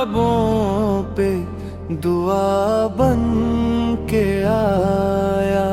लबों पे दुआ बन के आया।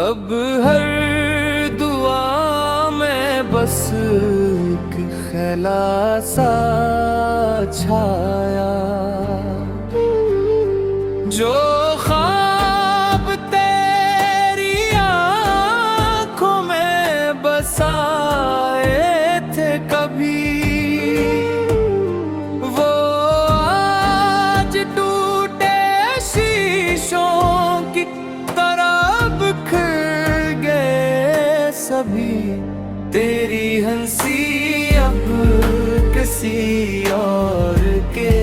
अब हर दुआ में बस एक ख्याला सा छाया। जो ख्वाब तेरी आँखों में बसाए थे कभी, वो आज टूटे शीशों की तरह बिखर गए सभी। तेरी हंसी अब किसी और के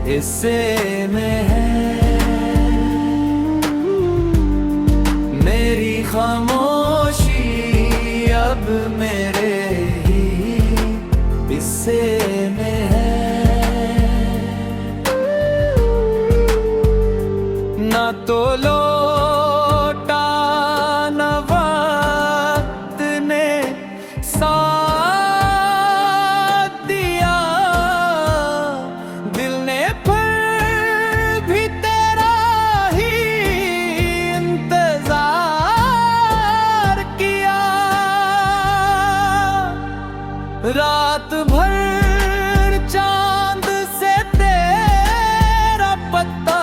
हिस्से में है, मेरी खामोशी अब मेरे ही हिस्से में है। ना तो लौटा न वक्त ने साथ दिया, दिल ने फिर भी तेरा ही इंतजार किया। रात भर चांद से तेरा पता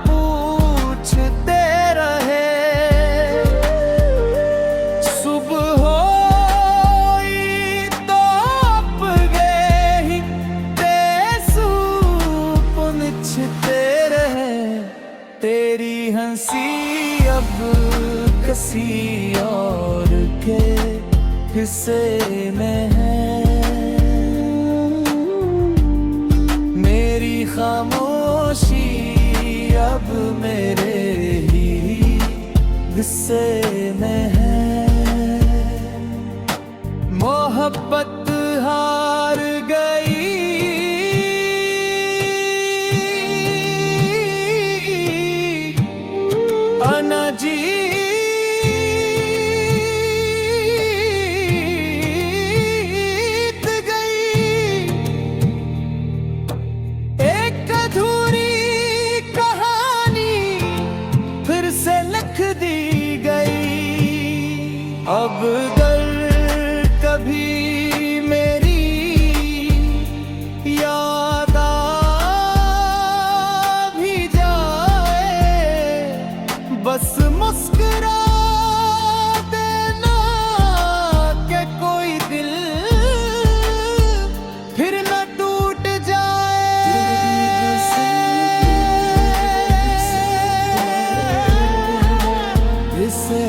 पूछते रहे, सुबह होई तो अपगे ही तेसूप निछते रहे। तेरी हंसी अब किसी और के हिस्से में है, मेरी खामोशी अब मेरे ही हिस्से में है। मोहब्बत हार गई, अना जी अब अगर कभी मेरी याद आ भी जाए, बस मुस्कुरा देना कि कोई दिल फिर न टूट जाए। इसे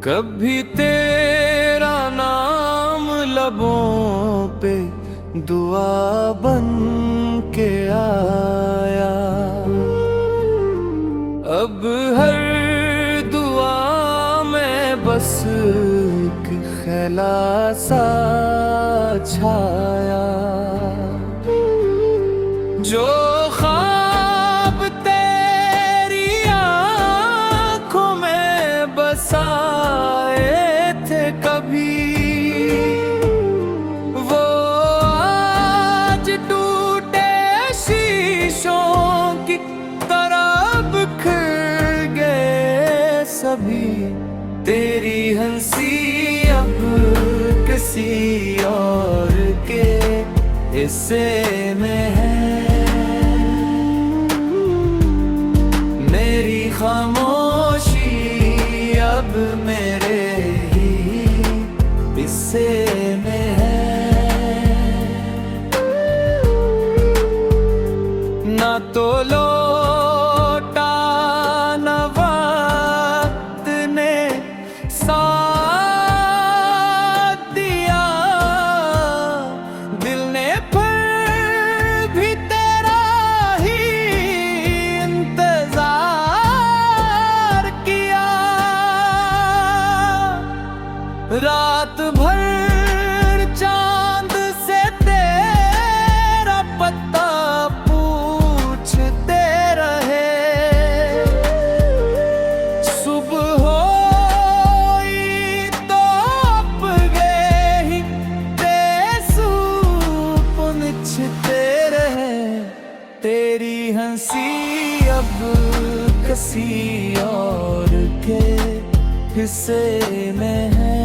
कभी तेरा नाम लबों पे दुआ बन के आया। अब हर दुआ में बस एक ख्याला सा छाया। जो ख्वाब तेरी आँखों में बसाए थे कभी, वो आज टूटे शीशों की तरह बिखर गए सभी। तेरी हंसी अब किसी और के हिस्से में है, मेरी खामोशी अब मेरे ही हिस्से में है। ना तो लौटा न वक्त ने साथ दिया, किसी और के हिस्से में है।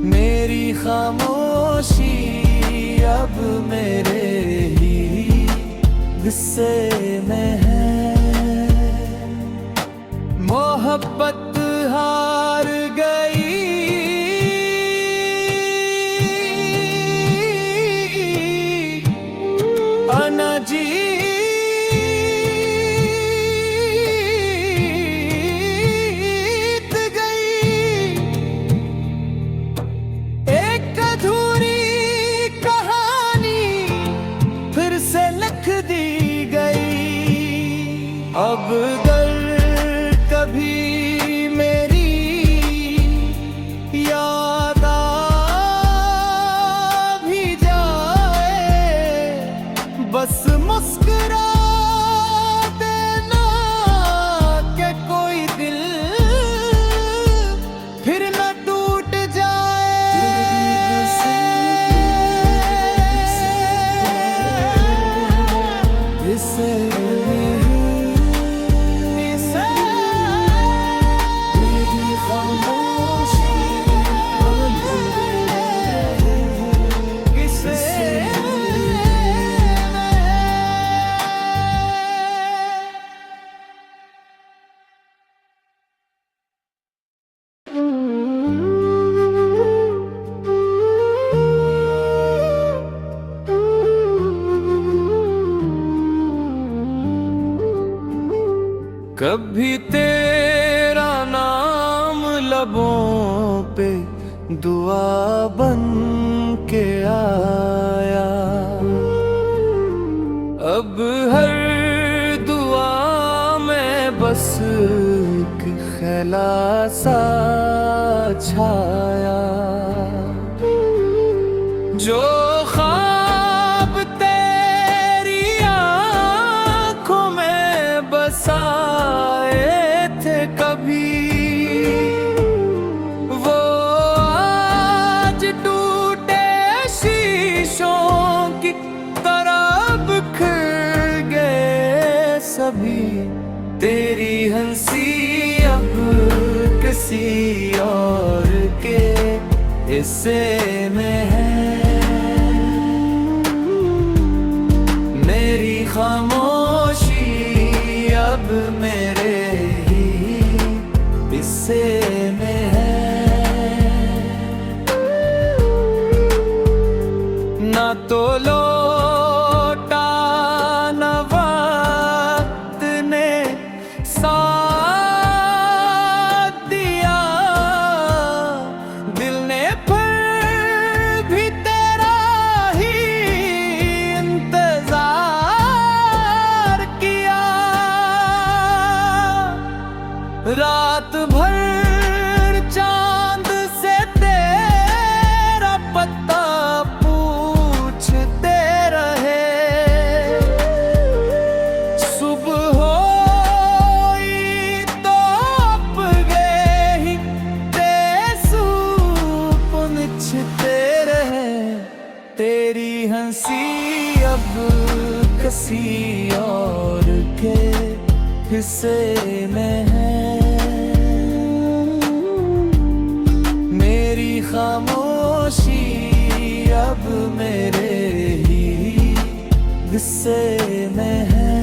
मेरी खामोशी अब मेरे ही हिस्से में है। मोहब्बत हार गई, अना जीत गई। एक अधूरी कहानी फिर से लिख दी गई। अब कभी मेरी याद आ भी जाए, बस मुस्कुरा देना कि कोई दिल फिर न टूट जाए। इसे कभी तेरा नाम लबों पे दुआ बन के आया, अब हर दुआ में बस एक ख्याला सा छाया। जो ख्वाब तेरी आँखों में बसाए थे कभी, वो आज टूटे शीशों की तरह बिखर गए सभी। तेरी हंसी अब किसी और के हिस्से में है। मेरी खामोशी अब मेरे ही हिस्से में है। ना तो लौटा न वक्त ने साथ दिया, दिल ने फिर भी तेरा ही इंतजार किया। रात भर चांद से तेरा पता पूछते रहे, सुबह होई तो अब गए ही तेसूप निछते रहे। तेरी हंसी अब किसी और के हिस्से में है। मेरी खामोशी अब मेरे ही हिस्से में है।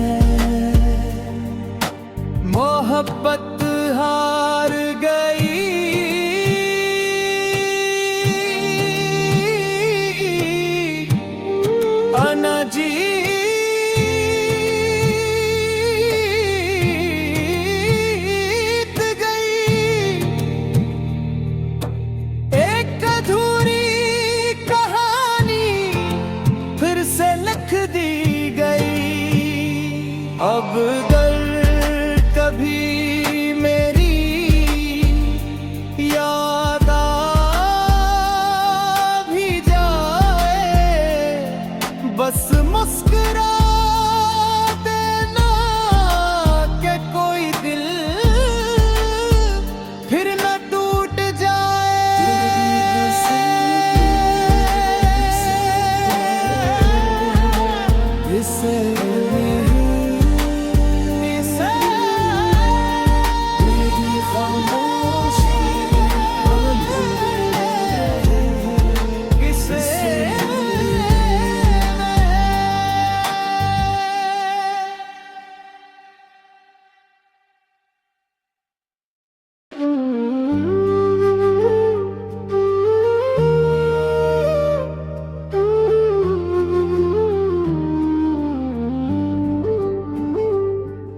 मोहब्बत हार गई, अना जीत गई। एक अधूरी कहानी फिर से लिख दी गई। अब कभी मेरी याद आ भी जाए, बस मुस्कुरा देना कि कोई दिल फिर न टूट जाए। इसे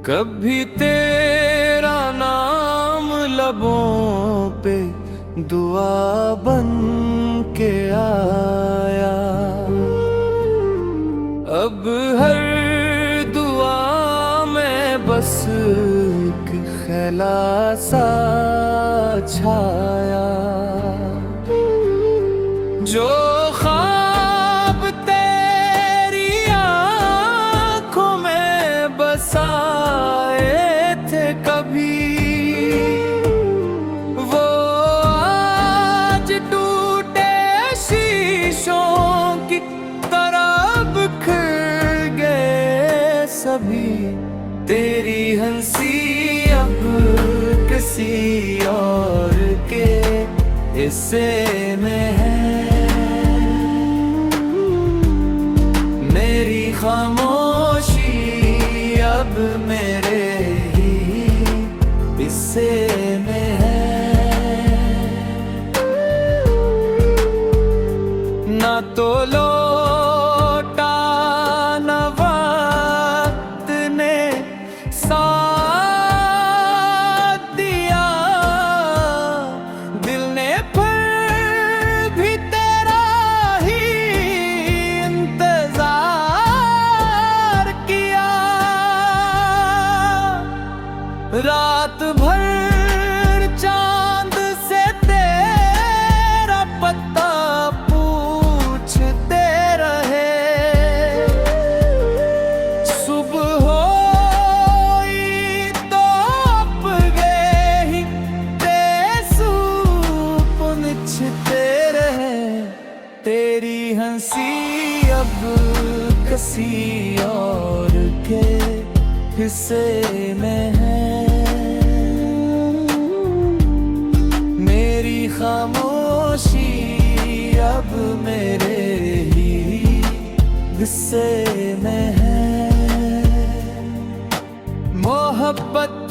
कभी तेरा नाम लबों पे दुआ बन के आया, अब हर दुआ में बस एक ख्याला सा छाया। जो ख्वाब तेरी आँखों में बसाए थे कभी, वो आज टूटे शीशों की तरह बिखर गए सभी। तेरी हंसी अब किसी और के हिस्से में है, मेरी खामोशी अब मेरे ही हिस्से में है। ना तो लौटा न वक्त ने साथ दिया, दिल ने फिर भी तेरा ही इंतजार किया। रात भर चांद से तेरा पता पूछते रहे, सुबह होई तो अपगे ही तेसू पुनछते रहे। तेरी हंसी अब किसी और के हिस्से में है, मेरी खामोशी अब मेरे ही हिस्से में है। मोहब्बत